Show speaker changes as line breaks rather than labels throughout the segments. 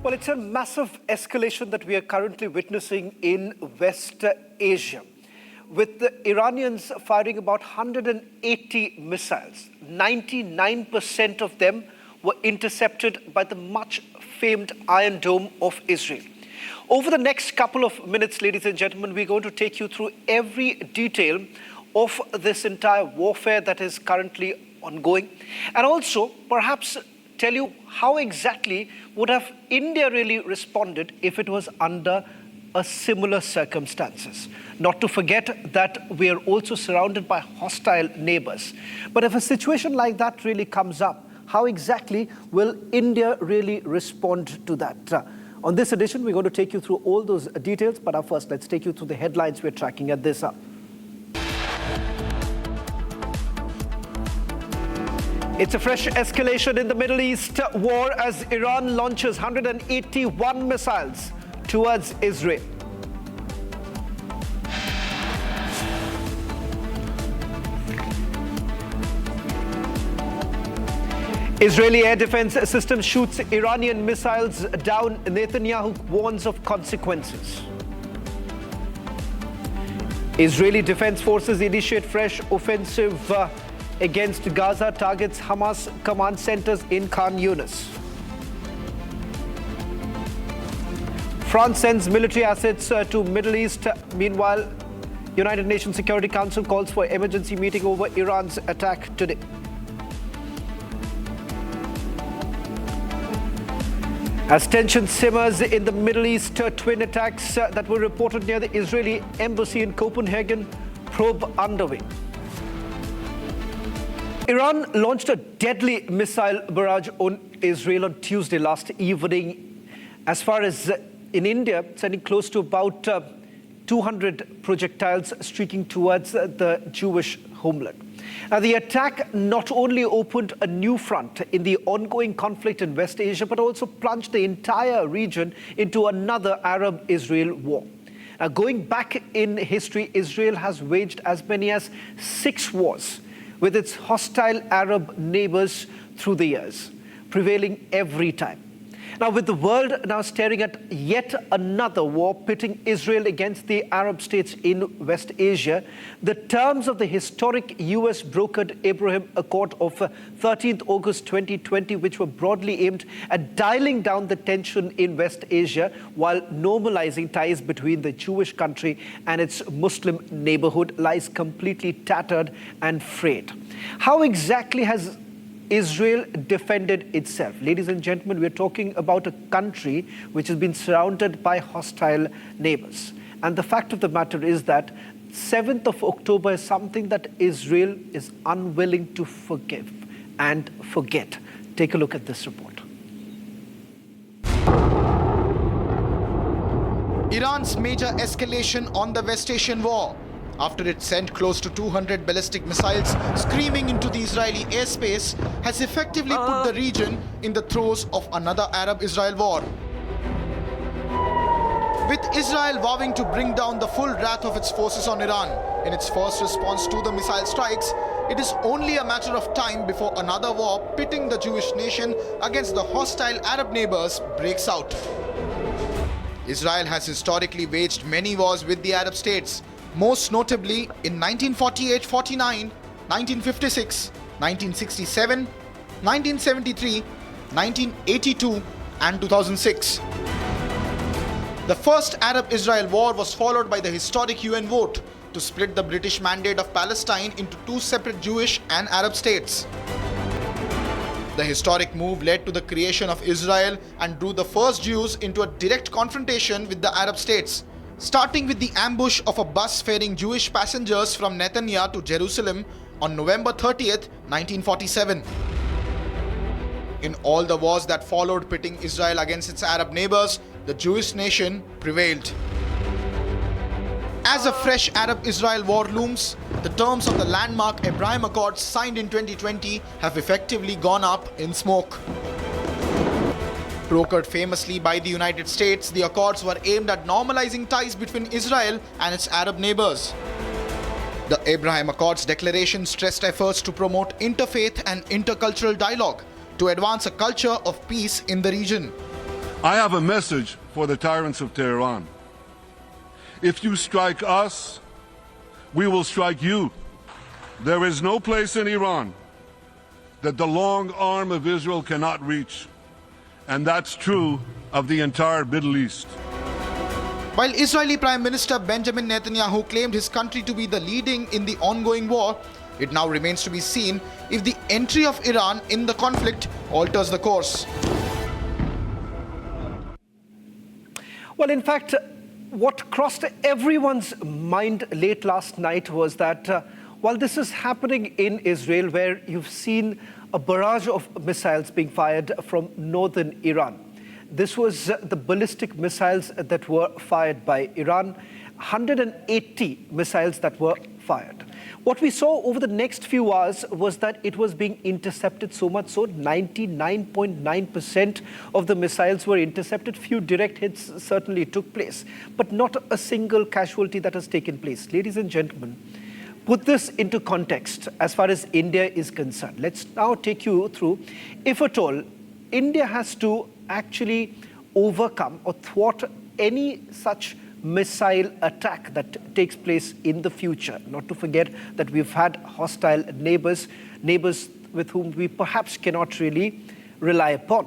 Well, it's a massive escalation that we are currently witnessing in West Asia, with the Iranians firing about 180 missiles. 99% of them were intercepted by the much-famed Iron Dome of Israel. Over the next couple of minutes, ladies and gentlemen, we're going to take you through every detail of this entire warfare that is currently ongoing, and also perhaps tell you how exactly would have India really responded if it was under a similar circumstances. Not to forget that we are also surrounded by hostile neighbors. But if a situation like that really comes up, how exactly will India really respond to that? On this edition, we're going to take you through all those details, but first, let's take you through the headlines we're tracking at this hour. It's a fresh escalation in the Middle East war as Iran launches 181 missiles towards Israel. Israeli air defense system shoots Iranian missiles down. Netanyahu warns of consequences. Israeli defense forces initiate fresh offensive against Gaza, targets Hamas command centers in Khan Yunis. France sends military assets to Middle East. Meanwhile, United Nations Security Council calls for emergency meeting over Iran's attack today. As tension simmers in the Middle East, twin attacks that were reported near the Israeli embassy in Copenhagen, probe underway. Iran launched a deadly missile barrage on Israel on Tuesday last evening. As far as in India, sending close to about 200 projectiles streaking towards the Jewish homeland. Now, the attack not only opened a new front in the ongoing conflict in West Asia, but also plunged the entire region into another Arab-Israel war. Now, going back in history, Israel has waged as many as 6 wars with its hostile Arab neighbors through the years, prevailing every time. Now, with the world now staring at yet another war pitting Israel against the Arab states in West Asia, the terms of the historic US-brokered Abraham Accord of 13th August 2020, which were broadly aimed at dialing down the tension in West Asia while normalizing ties between the Jewish country and its Muslim neighborhood, lies completely tattered and frayed. How exactly has Israel defended itself? Ladies and gentlemen, we're talking about a country which has been surrounded by hostile neighbors. And the fact of the matter is that 7th of October is something that Israel is unwilling to forgive and forget. Take a look at this report.
Iran's major escalation on the West Asian war, after it sent close to 200 ballistic missiles screaming into the Israeli airspace, has effectively put the region in the throes of another Arab-Israel war. With Israel vowing to bring down the full wrath of its forces on Iran in its first response to the missile strikes, it is only a matter of time before another war pitting the Jewish nation against the hostile Arab neighbors breaks out. Israel has historically waged many wars with the Arab states, most notably in 1948-49, 1956, 1967, 1973, 1982 and 2006. The first Arab-Israel war was followed by the historic UN vote to split the British Mandate of Palestine into 2 separate Jewish and Arab states. The historic move led to the creation of Israel and drew the first Jews into a direct confrontation with the Arab states, starting with the ambush of a bus ferrying Jewish passengers from Netanya to Jerusalem on November 30th, 1947. In all the wars that followed pitting Israel against its Arab neighbors, the Jewish nation prevailed. As a fresh Arab-Israel war looms, the terms of the landmark Abraham Accords signed in 2020 have effectively gone up in smoke. Brokered famously by the United States, the accords were aimed at normalizing ties between Israel and its Arab neighbors. The Abraham Accords declaration stressed efforts to promote interfaith and intercultural dialogue to advance a culture of peace in the region.
I have a message for the tyrants of Tehran. If you strike us, we will strike you. There is no place in Iran that the long arm of Israel cannot reach. And that's true of the entire Middle East.
While Israeli Prime Minister Benjamin Netanyahu claimed his country to be the leading in the ongoing war, it now remains to be seen if the entry of Iran in the conflict alters the course.
Well, in fact, what crossed everyone's mind late last night was that while this is happening in Israel, where you've seen a barrage of missiles being fired from northern Iran, this was the ballistic missiles that were fired by Iran, 180 missiles that were fired. What we saw over the next few hours was that it was being intercepted, so much so 99.9% of the missiles were intercepted. Few direct hits certainly took place, but not a single casualty that has taken place. Ladies and gentlemen, put this into context as far as India is concerned. Let's now take you through, if at all, India has to actually overcome or thwart any such missile attack that takes place in the future. Not to forget that we've had hostile neighbors with whom we perhaps cannot really rely upon.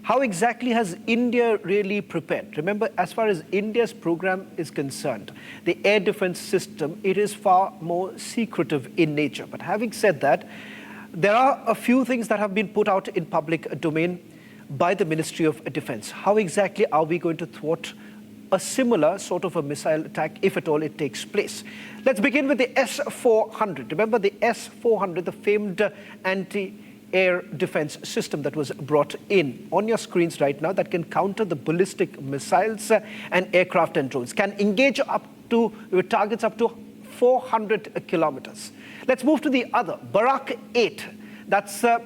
How exactly has India really prepared? Remember, as far as India's program is concerned, the air defense system, it is far more secretive in nature. But having said that, there are a few things that have been put out in public domain by the Ministry of Defense. How exactly are we going to thwart a similar sort of a missile attack, if at all it takes place? Let's begin with the S-400. Remember the S-400, the famed anti-air defense system that was brought in on your screens right now that can counter the ballistic missiles and aircraft and drones, can engage up to targets up to 400 kilometers. Let's move to the other, Barak 8. That's a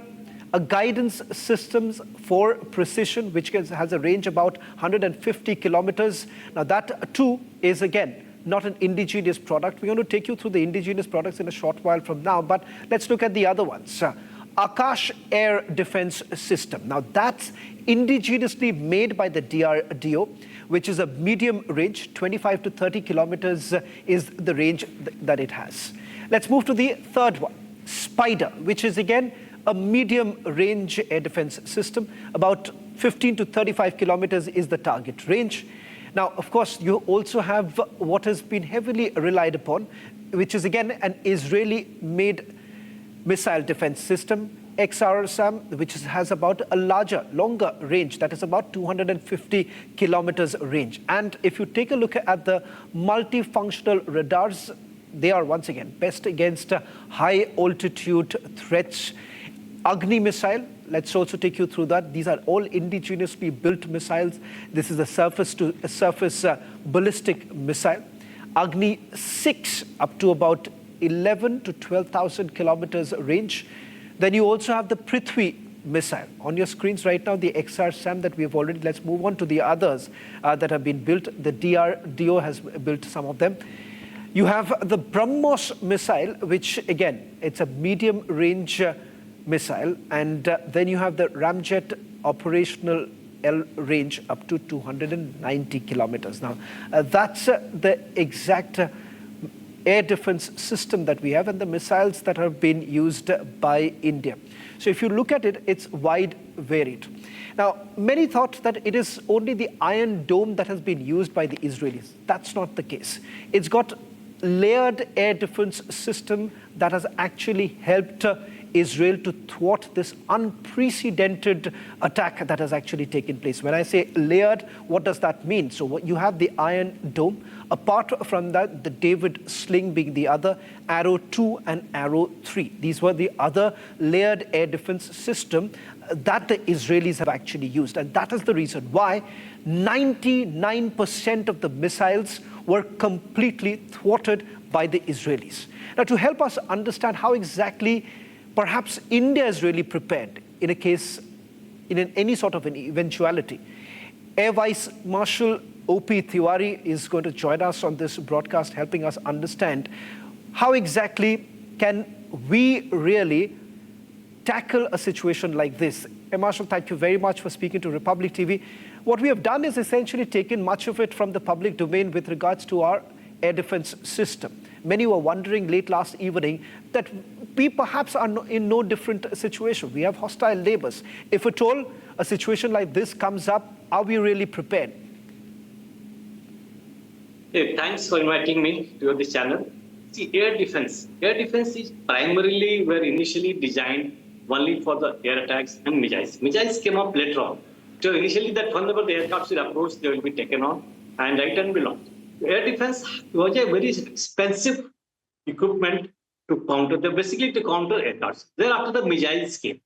guidance systems for precision, which has a range about 150 kilometers. Now that too is again not an indigenous product. We're going to take you through the indigenous products in a short while from now, but let's look at the other ones. Akash Air Defense System. Now that's indigenously made by the DRDO, which is a medium range, 25 to 30 kilometers is the range that it has. Let's move to the third one, Spider, which is again a medium range air defense system. About 15 to 35 kilometers is the target range. Now, of course, you also have what has been heavily relied upon, which is again an Israeli-made missile defense system, XRSAM, which has about a larger, longer range, that is about 250 kilometers range. And if you take a look at the multifunctional radars, they are once again best against high altitude threats. Agni missile, let's also take you through that. These are all indigenously built missiles. This is a surface-to-surface ballistic missile. Agni 6 up to about 11 to 12,000 kilometers range. Then you also have the Prithvi missile. On your screens right now, the XRSAM that we have already. Let's move on to the others that have been built. The DRDO has built some of them. You have the BrahMos missile, which again, it's a medium range missile. And then you have the Ramjet operational L range up to 290 kilometers. Now, that's the exact air defense system that we have and the missiles that have been used by India. So if you look at it, it's wide varied. Now, many thought that it is only the Iron Dome that has been used by the Israelis. That's not the case. It's got layered air defense system that has actually helped Israel to thwart this unprecedented attack that has actually taken place. When I say layered, what does that mean? So what you have the Iron Dome. Apart from that, the David Sling being the other, Arrow 2 and Arrow 3. These were the other layered air defense system that the Israelis have actually used. And that is the reason why 99% of the missiles were completely thwarted by the Israelis. Now, to help us understand how exactly perhaps India is really prepared in a case, in any sort of an eventuality, Air Vice Marshal O.P. Tiwari is going to join us on this broadcast, helping us understand how exactly can we really tackle a situation like this, Air Marshal, thank you very much for speaking to Republic TV. What we have done is essentially taken much of it from the public domain with regards to our air defense system. Many were wondering late last evening that we perhaps are in no different situation. We have hostile neighbors. If at all a situation like this comes up, are we really prepared?
Hey, thanks for inviting me to this channel. See, air defense. Air defense is primarily were initially designed only for the air attacks and missiles. Missiles came up later on. So initially that whenever the aircraft will approach, they will be taken on and right and be launched. Air defense was a very expensive equipment to counter them, basically to counter aircrafts. Thereafter the missiles came.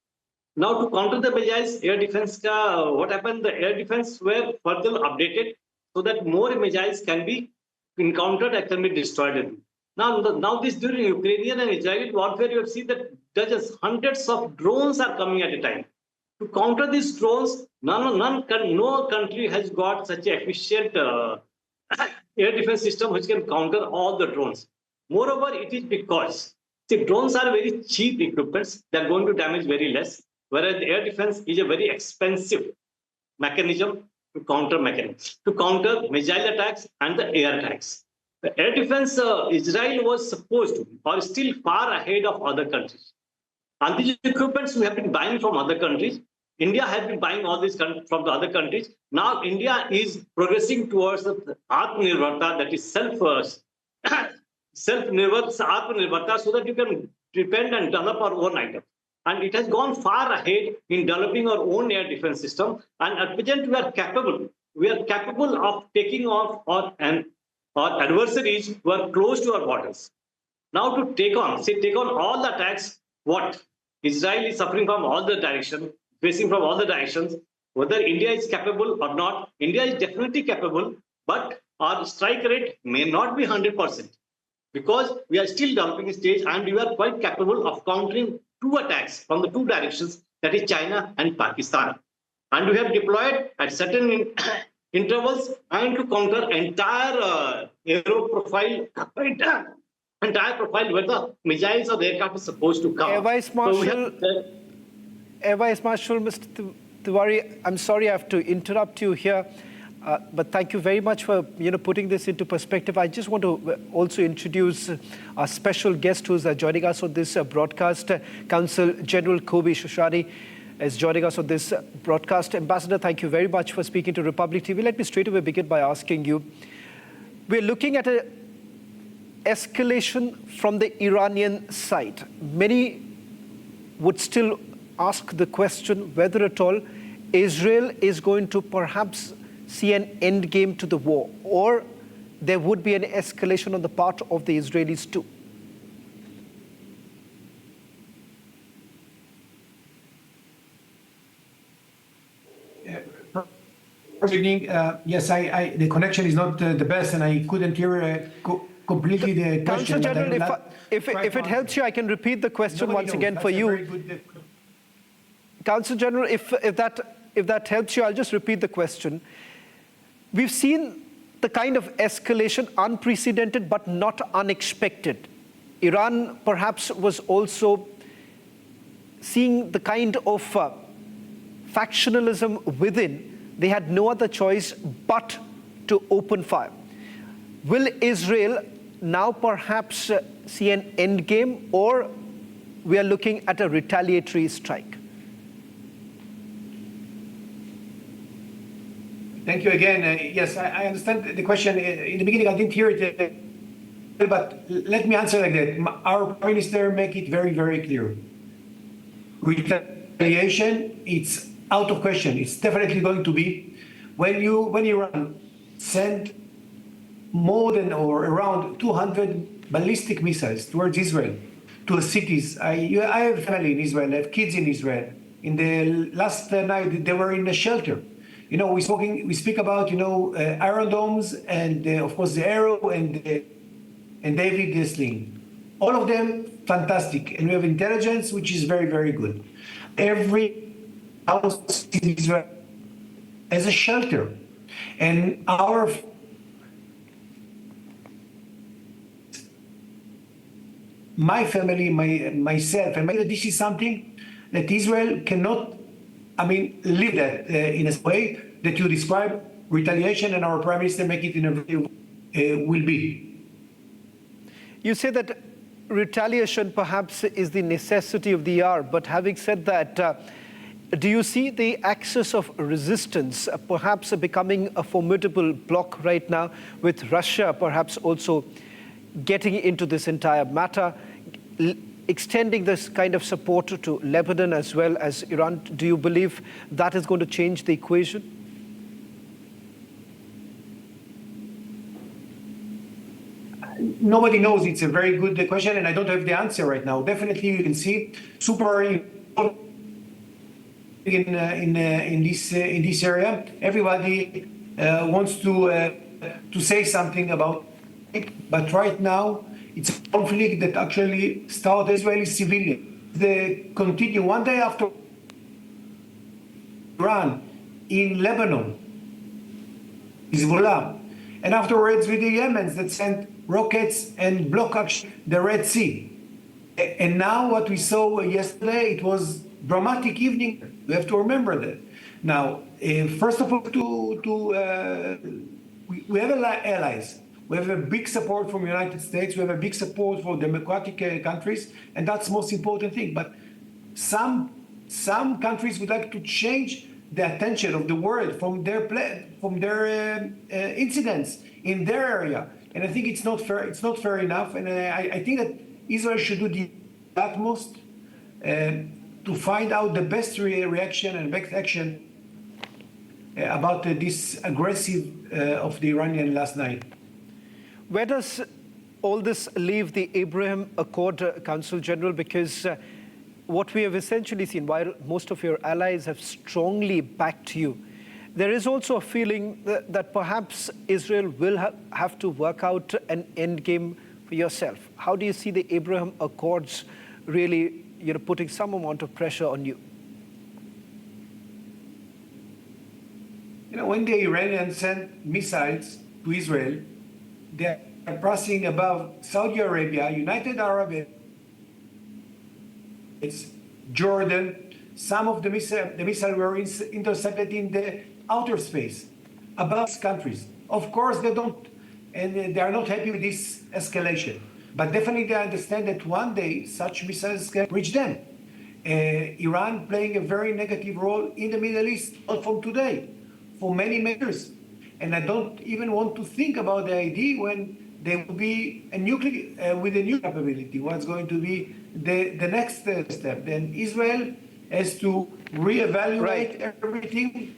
Now to counter the missiles, air defense, what happened? The air defense were further updated so that more missiles can be encountered and can be destroyed. Now this during Ukrainian and Israeli warfare, you have seen that dozens, hundreds of drones are coming at a time. To counter these drones, no country has got such an efficient air defense system which can counter all the drones. Moreover, it is because the drones are very cheap equipments that are going to damage very less, whereas the air defense is a very expensive mechanism to counter missile attacks and the air attacks. The air defense, Israel was supposed to be, or still far ahead of other countries. And these equipments we have been buying from other countries. India has been buying all these from the other countries. Now India is progressing towards the Atmanirbharta, that is self-nirbharta, so that you can depend and develop our own items. And it has gone far ahead in developing our own air defense system. And at present, we are capable of taking off our adversaries who are close to our borders. Now to take on all the attacks, what? Israel is suffering from all the directions, facing from all the directions. Whether India is capable or not, India is definitely capable, but our strike rate may not be 100%. Because we are still developing stage and we are quite capable of countering two attacks from the two directions, that is China and Pakistan. And we have deployed at certain intervals and to counter entire aero profile, entire profile where the missiles or the aircraft is supposed to come.
Air Vice Marshal, Mr. Tiwari, I'm sorry I have to interrupt you here. But thank you very much for putting this into perspective. I just want to also introduce our special guest who's joining us on this broadcast. Consul General Kobi Shoshani is joining us on this broadcast. Ambassador, thank you very much for speaking to Republic TV. Let me straight away begin by asking you, we're looking at an escalation from the Iranian side. Many would still ask the question whether at all Israel is going to perhaps see an end game to the war, or there would be an escalation on the part of the Israelis too.
Yes, the connection is not the best, and I couldn't hear completely the question.
Counsel General, if it helps you, I can repeat the question once again for you. Counsel General, if that helps you, I'll just repeat the question. We've seen the kind of escalation, unprecedented but not unexpected. Iran perhaps was also seeing the kind of factionalism within. They had no other choice but to open fire. Will Israel now perhaps see an end game, or we are looking at a retaliatory strike?
Thank you again. Yes, I understand the question. In the beginning, I didn't hear it, but let me answer like that. Our Prime Minister make it very, very clear. Retaliation, it's out of question. It's definitely going to be. When Iran send more than or around 200 ballistic missiles towards Israel, to the cities. I have family in Israel, I have kids in Israel. In the last night, they were in a shelter. We speak about Iron Domes and of course the Arrow and David the Sling. All of them fantastic, and we have intelligence which is very, very good. Every house in Israel has a shelter, and my family, myself, and this is something that Israel cannot live that in a way that you describe retaliation, and our Prime Minister make it in a will be.
You say that retaliation perhaps is the necessity of the hour, but having said that, do you see the axis of resistance perhaps becoming a formidable bloc right now, with Russia perhaps also getting into this entire matter, extending this kind of support to Lebanon as well as Iran? Do you believe that is going to change the equation?
Nobody knows. It's a very good question, and I don't have the answer right now. Definitely, you can see super in this area. Everybody wants to say something about it, but right now it's a conflict that actually started Israeli civilian. They continue one day after Iran in Lebanon, Hezbollah, and afterwards with the Yemens that sent rockets and block actually the Red Sea. And now what we saw yesterday, it was dramatic evening. We have to remember that. Now, first of all, we have allies. We have a big support from the United States. We have a big support for democratic countries, and that's the most important thing. But some countries would like to change the attention of the world from their incidents in their area, and I think it's not fair. It's not fair enough, and I think that Israel should do the utmost to find out the best reaction and best action about this aggressive of the Iranian last night.
Where does all this leave the Abraham Accord, Counsel General? Because what we have essentially seen, while most of your allies have strongly backed you, there is also a feeling that perhaps Israel will have to work out an end game for yourself. How do you see the Abraham Accords really, putting some amount of pressure on you?
When the Iranians sent missiles to Israel, they are passing above Saudi Arabia, United Arab Emirates, Jordan. Some of the missiles were intercepted in the outer space, above countries. Of course, they don't, and they are not happy with this escalation. But definitely they understand that one day such missiles can reach them. Iran playing a very negative role in the Middle East, not from today, for many years. And I don't even want to think about the idea when there will be a nuclear with a new capability. What's going to be the next step? Then Israel has to reevaluate everything.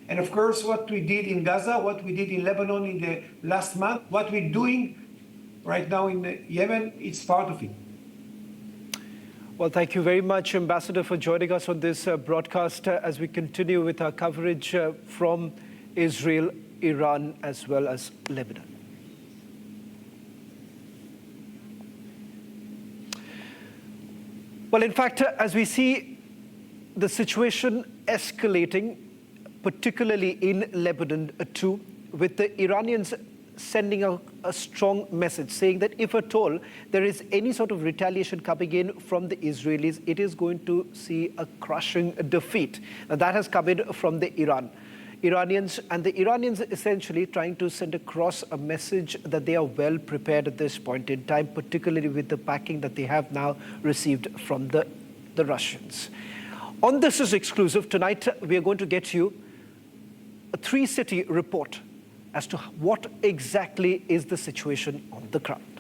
And of course, what we did in Gaza, what we did in Lebanon in the last month, what we're doing right now in Yemen, it's part of it.
Well, thank you very much, Ambassador, for joining us on this broadcast as we continue with our coverage from Israel, Iran, as well as Lebanon. Well, in fact, as we see the situation escalating, particularly in Lebanon too, with the Iranians sending a strong message saying that if at all there is any sort of retaliation coming in from the Israelis, it is going to see a crushing defeat. Now, that has come in from the Iranians, and the Iranians essentially trying to send across a message that they are well prepared at this point in time, particularly with the backing that they have now received from the Russians. On This Is Exclusive, tonight we are going to get you a 3-city report as to what exactly is the situation on the ground.